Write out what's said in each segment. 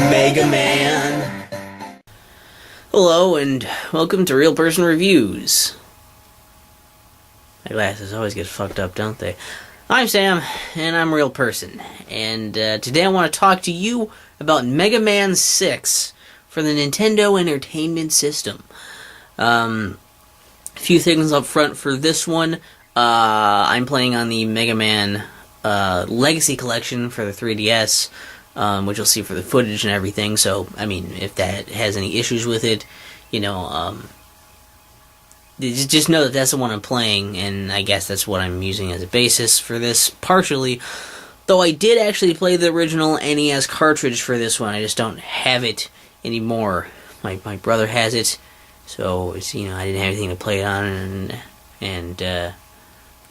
Mega Man. Hello and welcome to Real Person Reviews. My glasses always get fucked up, don't they? I'm Sam, and I'm a real person. And today I want to talk to you about Mega Man 6 for the Nintendo Entertainment System. A few things up front for this one. I'm playing on the Mega Man Legacy Collection for the 3DS, which you'll see for the footage and everything. So, I mean, if that has any issues with it, you know, just know that that's the one I'm playing, and I guess that's what I'm using as a basis for this, partially. Though I did actually play the original NES cartridge for this one, I just don't have it anymore. My brother has it, so it's, you know, I didn't have anything to play it on, and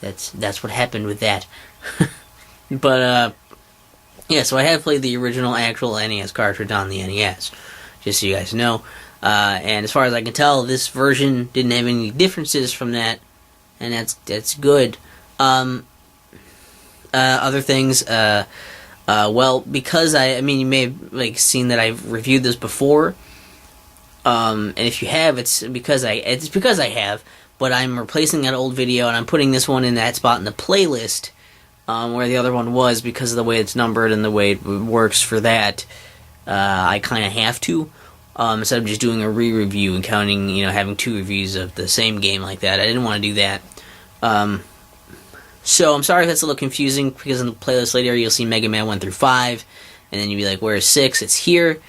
that's what happened with that. But yeah, so I have played the original actual NES cartridge on the NES, just so you guys know. And as far as I can tell, this version didn't have any differences from that, and that's good. Other things, well, because I mean, you may have seen that I've reviewed this before, and if you have, it's because I have. But I'm replacing that old video, and I'm putting this one in that spot in the playlist, where the other one was, because of the way it's numbered and the way it works for that. I kind of have to. Instead of just doing a re-review and counting, you know, having two reviews of the same game like that. I didn't want to do that. So I'm sorry if that's a little confusing, because in the playlist later you'll see Mega Man 1 through 5, and then you'll be like, where's 6? It's here.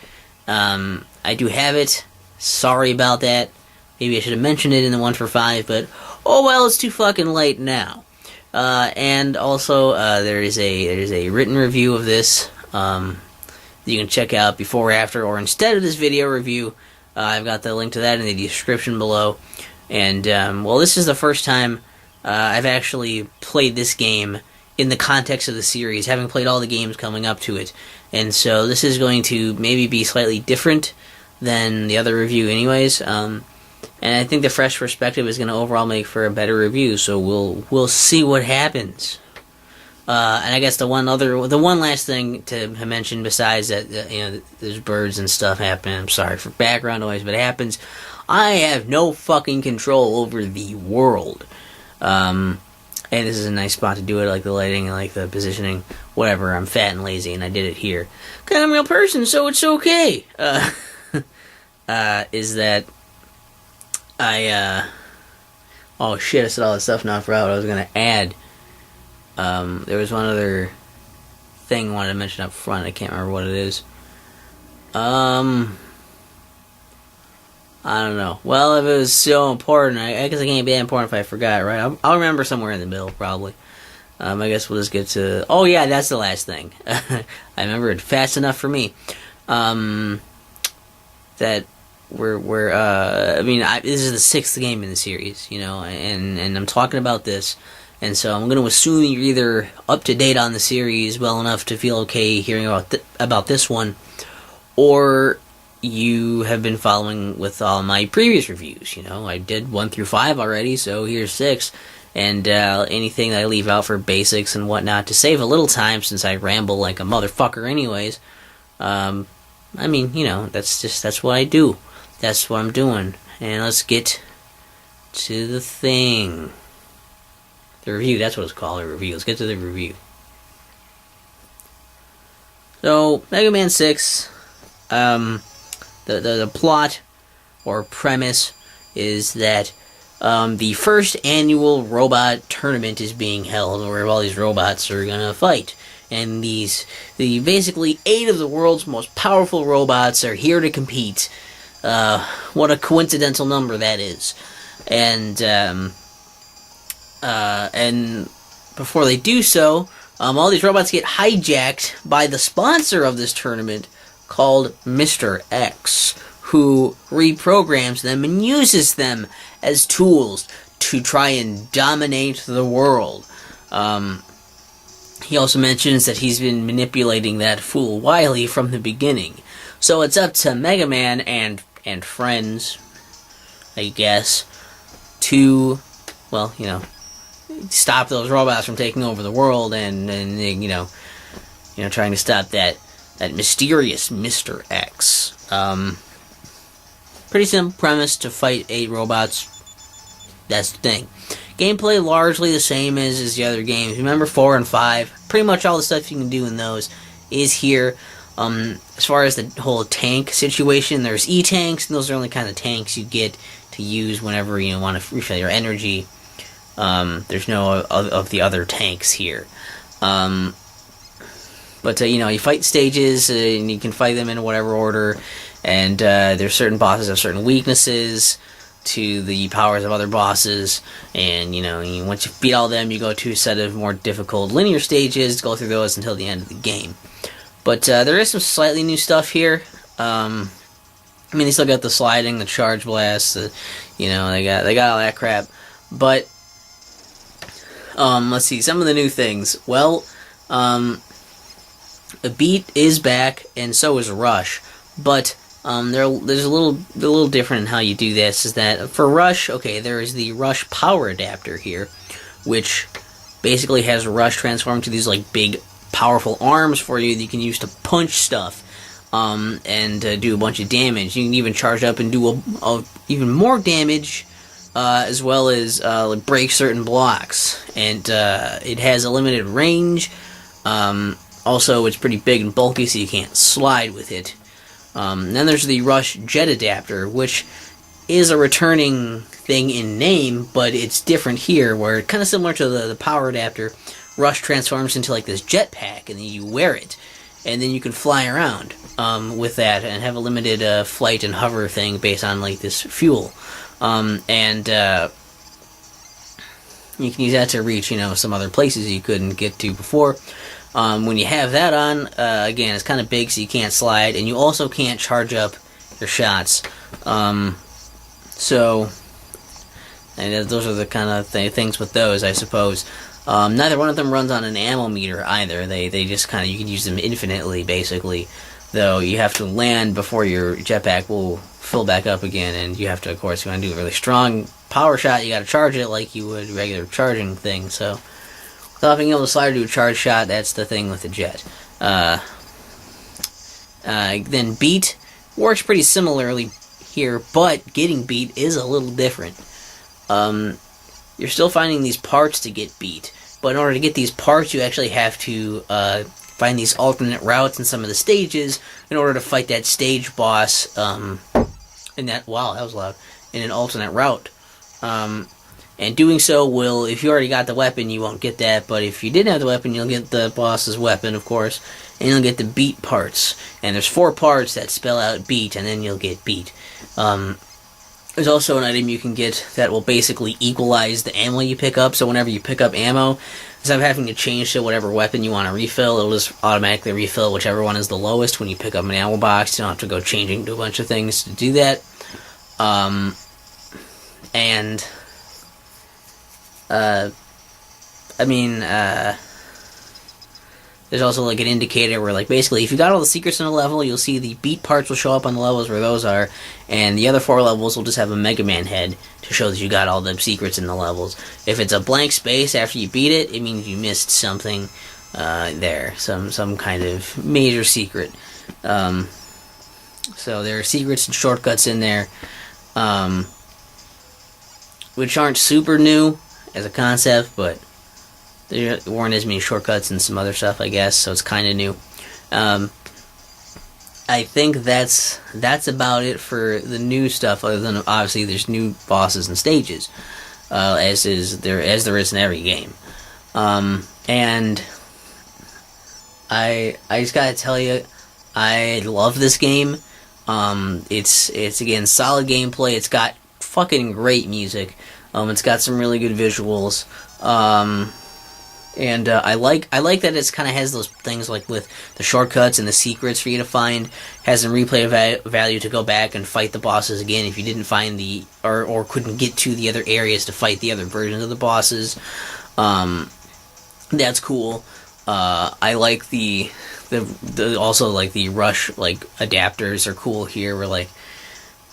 I do have it. Sorry about that. Maybe I should have mentioned it in the 1 for 5, but oh well, it's too fucking late now. And also, there is a written review of this, you can check out before, after, or instead of this video review. I've got the link to that in the description below. And, well, this is the first time I've actually played this game in the context of the series, having played all the games coming up to it. And so this is going to maybe be slightly different than the other review anyways. And I think the fresh perspective is going to overall make for a better review, so we'll see what happens. And I guess the one last thing to mention, besides that, you know, there's birds and stuff happening. I'm sorry for background noise, but it happens. I have no fucking control over the world. And this is a nice spot to do it. I like the lighting, I like the positioning, whatever. I'm fat and lazy, and I did it here. 'Cause I'm a real person, so it's okay. Is that oh shit, I said all this stuff now. I forgot what I was gonna add. There was one other thing I wanted to mention up front. I can't remember what it is. I don't know. Well, if it was so important, I guess it can't be that important if I forgot, right? I'll remember somewhere in the middle, probably. I guess we'll just get to... Oh, yeah, that's the last thing. I remember it fast enough for me. That we're I mean, this is the 6th game in the series, you know, and I'm talking about this. And so I'm going to assume you're either up to date on the series well enough to feel okay hearing about this one, or you have been following with all my previous reviews. You know, I did 1 through 5 already, so here's 6. And anything that I leave out for basics and whatnot to save a little time, since I ramble like a motherfucker anyways. I mean, you know, that's what I do. That's what I'm doing. And let's get to the thing. The review, that's what it's called, a review. Let's get to the review. So, Mega Man 6, the plot or premise is that the first annual robot tournament is being held, where all these robots are gonna fight. And basically 8 of the world's most powerful robots are here to compete. What a coincidental number that is. And before they do so, all these robots get hijacked by the sponsor of this tournament, called Mr. X, who reprograms them and uses them as tools to try and dominate the world. He also mentions that he's been manipulating that fool Wily from the beginning. So it's up to Mega Man and friends, I guess, to, well, you know, stop those robots from taking over the world and you know, trying to stop that that mysterious Mr. X. Pretty simple premise to fight 8 robots. That's the thing. Gameplay largely the same as the other games. Remember 4 and 5? Pretty much all the stuff you can do in those is here. As far as the whole tank situation, there's E-tanks, and those are the only kind of tanks you get to use whenever you want to refill your energy. There's no of the other tanks here. But you fight stages, and you can fight them in whatever order, and there's certain bosses have certain weaknesses to the powers of other bosses, and once you beat all of them, you go to a set of more difficult linear stages, go through those until the end of the game. But there is some slightly new stuff here. They still got the sliding, the charge blast, they got all that crap. But let's see, some of the new things. Well, the beat is back, and so is Rush. But there's a little different in how you do this. Is that for Rush? Okay, there is the Rush power adapter here, which basically has Rush transform to these like big, powerful arms for you that you can use to punch stuff and do a bunch of damage. You can even charge up and do even more damage, as well as break certain blocks. And it has a limited range. Also, it's pretty big and bulky, so you can't slide with it. Then there's the Rush Jet Adapter, which is a returning thing in name, but it's different here, where kind of similar to the Power Adapter, Rush transforms into like this jetpack, and then you wear it, and then you can fly around with that, and have a limited flight and hover thing based on like this fuel. And you can use that to reach, some other places you couldn't get to before. When you have that on, again, it's kind of big, so you can't slide, and you also can't charge up your shots. And those are the kind of things with those, I suppose. Neither one of them runs on an ammo meter either. They just kind of, you can use them infinitely, basically. Though you have to land before your jetpack will fill back up again, and you have to, of course, if you want to do a really strong power shot, you got to charge it like you would a regular charging thing. So without being able to slide or do a charge shot, that's the thing with the jet. Then beat works pretty similarly here, but getting beat is a little different. You're still finding these parts to get beat, but in order to get these parts, you actually have to find these alternate routes in some of the stages in order to fight that stage boss. Wow, that was loud. In an alternate route. And doing so will, if you already got the weapon, you won't get that, but if you didn't have the weapon, you'll get the boss's weapon, of course, and you'll get the beat parts. And there's 4 parts that spell out beat, and then you'll get beat. There's also an item you can get that will basically equalize the ammo you pick up, so whenever you pick up ammo, instead of having to change to whatever weapon you want to refill, it'll just automatically refill whichever one is the lowest when you pick up an ammo box. You don't have to go changing to a bunch of things to do that. There's also like an indicator where, like, basically if you got all the secrets in a level, you'll see the beat parts will show up on the levels where those are, and the other 4 levels will just have a Mega Man head to show that you got all the secrets in the levels. If it's a blank space after you beat it, it means you missed something there, some kind of major secret. So there are secrets and shortcuts in there, which aren't super new as a concept, but there weren't as many shortcuts and some other stuff, I guess, so it's kind of new. I think that's about it for the new stuff, other than, obviously, there's new bosses and stages, as there is in every game. And I just gotta tell you, I love this game. It's again, solid gameplay, it's got fucking great music, it's got some really good visuals, and I like that it's kind of has those things like with the shortcuts and the secrets for you to find, has some replay value to go back and fight the bosses again if you didn't find or couldn't get to the other areas to fight the other versions of the bosses. That's cool. I like the also like the Rush like adapters are cool here, where like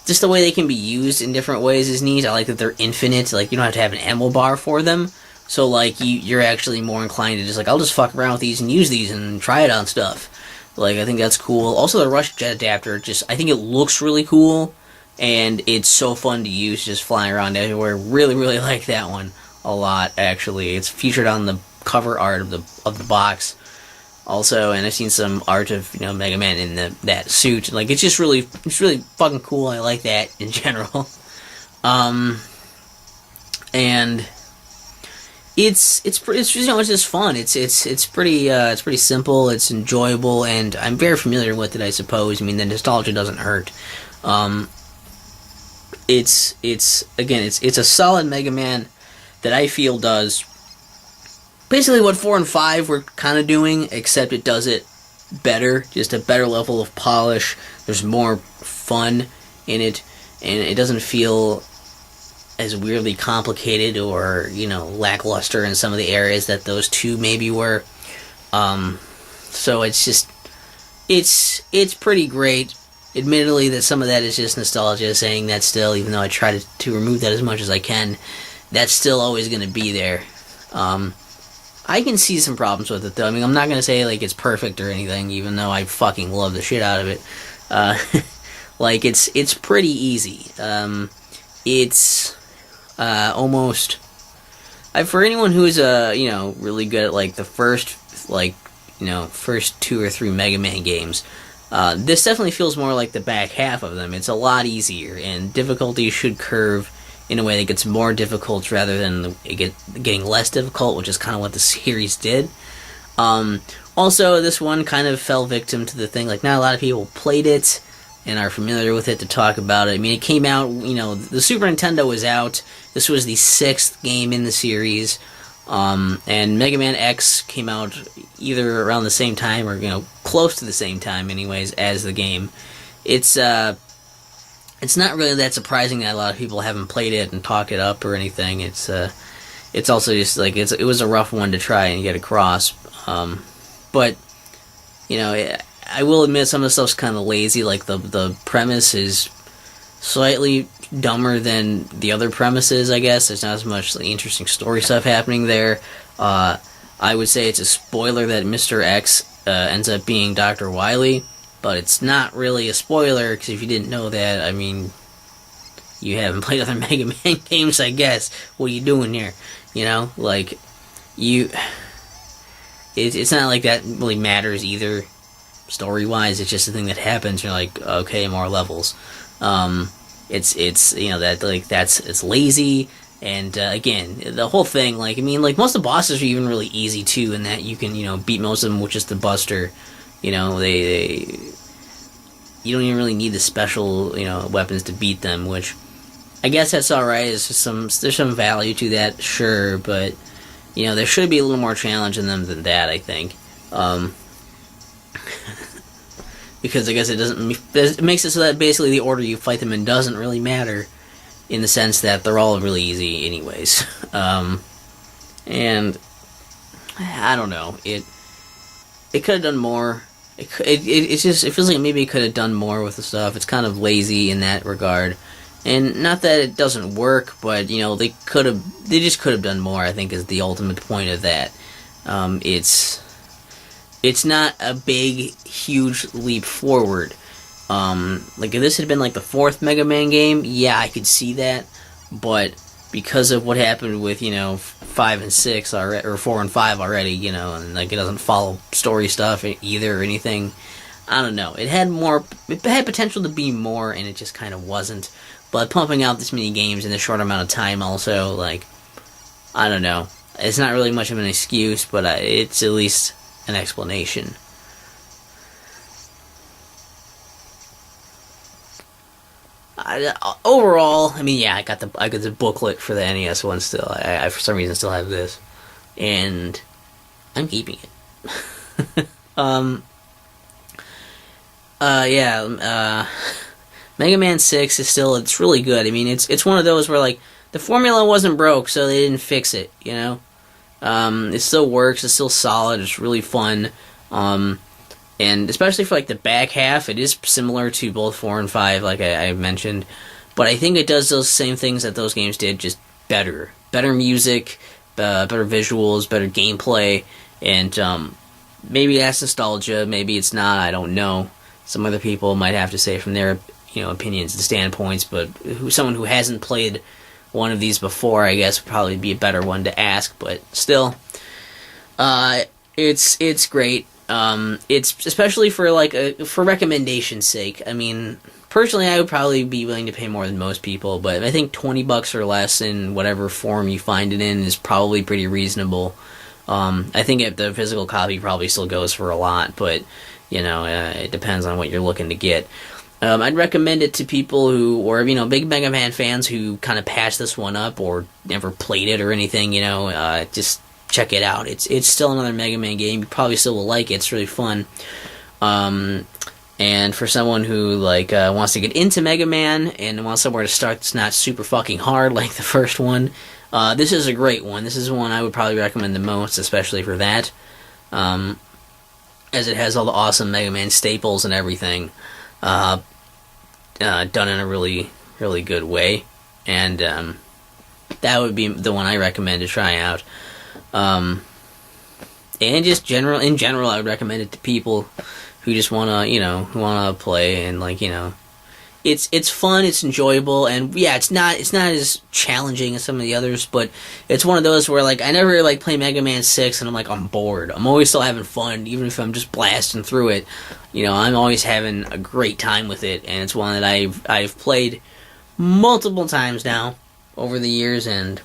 just the way they can be used in different ways is neat. I like that they're infinite, like you don't have to have an ammo bar for them. So like you're actually more inclined to just like, I'll just fuck around with these and use these and try it on stuff. Like, I think that's cool. Also, the Rush Jet Adapter, I think it looks really cool, and it's so fun to use, just flying around everywhere. Really, really like that one a lot, actually. It's featured on the cover art of the box, also, and I've seen some art of, Mega Man in that suit. Like, it's really fucking cool. I like that in general. And it's just fun. It's pretty simple. It's enjoyable, and I'm very familiar with it, I suppose. I mean, the nostalgia doesn't hurt. It's a solid Mega Man that I feel does basically what 4 and 5 were kind of doing, except it does it better. Just a better level of polish. There's more fun in it, and it doesn't feel as weirdly complicated or, lackluster in some of the areas that those two maybe were. So it's pretty great. Admittedly, that some of that is just nostalgia, saying that still, even though I try to remove that as much as I can, that's still always going to be there. I can see some problems with it, though. I mean, I'm not going to say, like, it's perfect or anything, even though I fucking love the shit out of it. Like, it's pretty easy. It's almost... for anyone who's, really good at, like, the first 2 or 3 Mega Man games, this definitely feels more like the back half of them. It's a lot easier, and difficulty should curve in a way that gets more difficult rather than getting less difficult, which is kind of what the series did. Also, this one kind of fell victim to the thing, like, not a lot of people played it and are familiar with it to talk about it. I mean, it came out, the Super Nintendo was out. This was the 6th game in the series. And Mega Man X came out either around the same time or, close to the same time anyways as the game. It's not really that surprising that a lot of people haven't played it and talked it up or anything. It's also just like it was a rough one to try and get across. But I will admit some of the stuff's kind of lazy. Like the premise is slightly dumber than the other premises, I guess. There's not as much interesting story stuff happening there. I would say it's a spoiler that Mr. X ends up being Dr. Wily. But it's not really a spoiler, because if you didn't know that, I mean, you haven't played other Mega Man games, I guess. What are you doing here? Like, it's not like that really matters either, story-wise. It's just a thing that happens. You're like, okay, more levels. It's lazy, and, again, the whole thing, most of the bosses are even really easy, too, in that you can, beat most of them with just the Buster. You don't even really need the special, weapons to beat them, which I guess that's alright. There's some value to that, sure, but, there should be a little more challenge in them than that, I think. Because I guess it makes it so that basically the order you fight them in doesn't really matter, in the sense that they're all really easy anyways. And I don't know, it could have done more. It feels like maybe it could have done more with the stuff. It's kind of lazy in that regard, and not that it doesn't work, but they just could have done more, I think, is the ultimate point of that. It's not a big, huge leap forward. Like if this had been like the 4th Mega Man game, yeah, I could see that, but because of what happened with 5 and 6 or 4 and 5 already, and like it doesn't follow story stuff either or anything. I don't know. It had potential to be more, and it just kind of wasn't. But pumping out this many games in a short amount of time, also, like, I don't know. It's not really much of an excuse, but it's at least an explanation. Overall, I mean, yeah, I got the booklet for the NES one still. I for some reason still have this, and I'm keeping it. Mega Man 6 is still, it's really good. I mean, it's one of those where like the formula wasn't broke, so they didn't fix it. It still works. It's still solid. It's really fun. And especially for, like, the back half, it is similar to both 4 and 5, like I mentioned. But I think it does those same things that those games did, just better. Better music, better visuals, better gameplay, and maybe that's nostalgia, maybe it's not, I don't know. Some other people might have to say from their, opinions and standpoints, but someone who hasn't played one of these before, I guess, would probably be a better one to ask, but still, it's great. It's especially for for recommendation's sake. I mean, personally, I would probably be willing to pay more than most people, but I think $20 or less in whatever form you find it in is probably pretty reasonable. I think if the physical copy probably still goes for a lot, but it depends on what you're looking to get. I'd recommend it to people who are big Mega Man fans who kind of patched this one up or never played it or anything. Just check it out. It's still another Mega Man game. You probably still will like it. It's really fun. And for someone who wants to get into Mega Man and wants somewhere to start that's not super fucking hard like the first one, this is a great one. This is one I would probably recommend the most, especially for that, as it has all the awesome Mega Man staples and everything, done in a really, really good way. And that would be the one I recommend to try out. And just in general, I would recommend it to people who just wanna, who wanna play and it's fun, it's enjoyable, and yeah, it's not as challenging as some of the others, but it's one of those where I never play Mega Man 6 and I'm bored. I'm always still having fun, even if I'm just blasting through it. I'm always having a great time with it, and it's one that I've played multiple times now over the years, and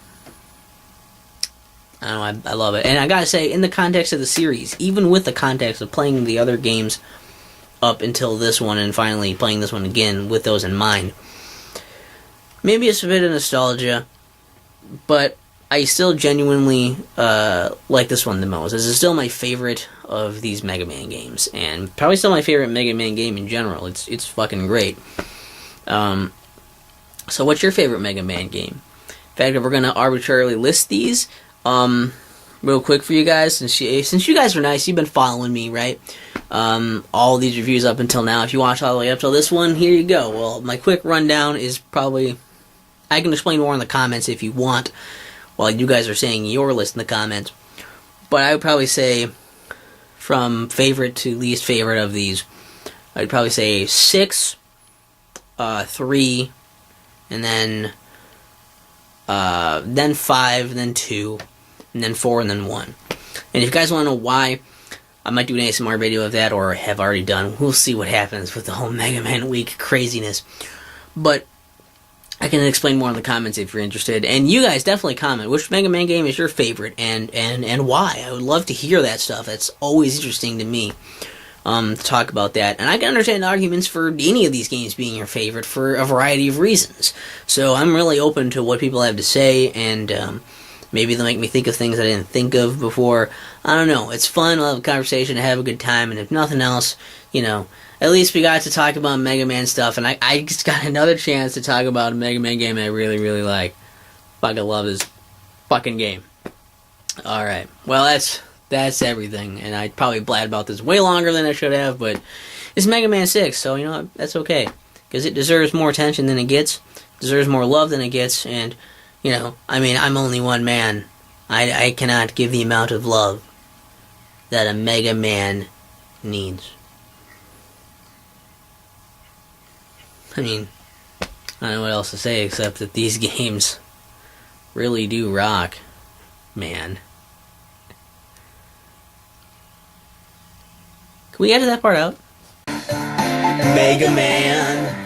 I don't know, I love it. And I gotta say, in the context of the series, even with the context of playing the other games up until this one and finally playing this one again with those in mind, maybe it's a bit of nostalgia, but I still genuinely like this one the most. This is still my favorite of these Mega Man games, and probably still my favorite Mega Man game in general. It's fucking great. So what's your favorite Mega Man game? In fact, if we're going to arbitrarily list these, real quick for you guys, since you guys are nice, you've been following me, right? All these reviews up until now. If you watch all the way up till this one, here you go. Well, my quick rundown is probably, I can explain more in the comments if you want, while you guys are saying your list in the comments. But I would probably say, from favorite to least favorite of these, I'd probably say 6, 3, and then 5, then 2, and then 4, and then 1. And if you guys want to know why, I might do an ASMR video of that, or have already done. We'll see what happens with the whole Mega Man Week craziness. But I can explain more in the comments if you're interested. And you guys definitely comment which Mega Man game is your favorite and why. I would love to hear that stuff. That's always interesting to me, to talk about that. And I can understand arguments for any of these games being your favorite for a variety of reasons. So I'm really open to what people have to say, and maybe they'll make me think of things I didn't think of before. I don't know. It's fun. We'll have a conversation, have a good time, and if nothing else, at least we got to talk about Mega Man stuff, and I just got another chance to talk about a Mega Man game I really, really like. Fucking love this fucking game. Alright. Well, that's everything, and I probably blabbed about this way longer than I should have, but it's Mega Man 6, so, that's okay. Because it deserves more attention than it gets, deserves more love than it gets, and, I'm only one man. I cannot give the amount of love that a Mega Man needs. I don't know what else to say except that these games really do rock, man. Can we edit that part out? Mega Man.